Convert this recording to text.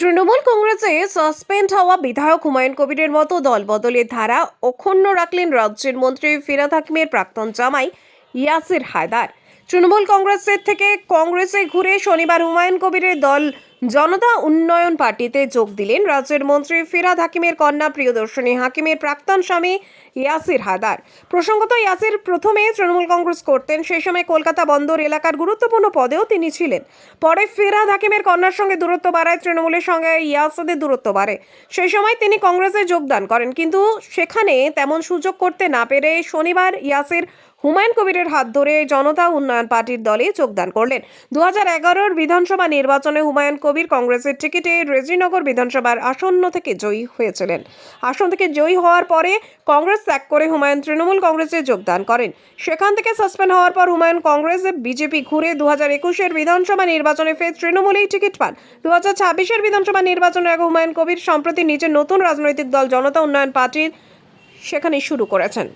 তৃণমূল কংগ্রেসে সাসপেন্ড হওয়া বিধায়ক হুমায়ুন কবিরের মতো দলবদলের ধারা অক্ষুণ্ণ রাখলেন রাজ্যের মন্ত্রী ফিরহাদ হাকিমের প্রাক্তন জামাই ইয়াসির হায়দার। তৃণমূল কংগ্রেসের থেকে কংগ্রেসে ঘুরে শনিবার হুমায়ুন কবিরের দল জনতা উন্নয়ন পার্টিতে যোগ দিলেন রাজ্যের মন্ত্রী ফিরহাদ হাকিমের কন্যা প্রিয়দর্শিনী হাকিমের প্রাক্তন স্বামী ইয়াসির হায়দার। প্রসঙ্গত, ইয়াসির প্রথমে তৃণমূল কংগ্রেস করতেন, সেই সময় কলকাতা বন্দর এলাকার গুরুত্বপূর্ণ পদেও তিনি ছিলেন। পরে ফিরহাদ হাকিমের কন্যার সঙ্গে দূরত্ব বাড়ায় তৃণমূলের সঙ্গে ইয়াসিরের দূরত্ব বাড়ে। সেই সময় তিনি কংগ্রেসে যোগদান করেন, কিন্তু সেখানে তেমন সুযোগ করতে না পেরে শনিবার ইয়াসির হুমায়ুন কবিরের হাত ধরে জনতা উন্নয়ন পার্টির দলে যোগদান করলেন। 2011 বিধানসভা নির্বাচনে হুমায়ুন কবির কংগ্রেসের টিকিটে রেজিনগর বিধানসভার আসন থেকে জয়ী হওয়ার পরে কংগ্রেস ত্যাগ করে হুমায়ুন তৃণমূল কংগ্রেসে যোগদান করেন। সেখান থেকে সাসপেন্ড হওয়ার পর হুমায়ুন কংগ্রেসে বিজেপি ঘুরে 2021 বিধানসভা নির্বাচনে ফের তৃণমূলেই টিকিট পান। 2026 বিধানসভা নির্বাচনের আগে হুমায়ুন কবির সম্প্রতি নিজের নতুন রাজনৈতিক দল জনতা উন্নয়ন পার্টির সেখানে শুরু করেছেন।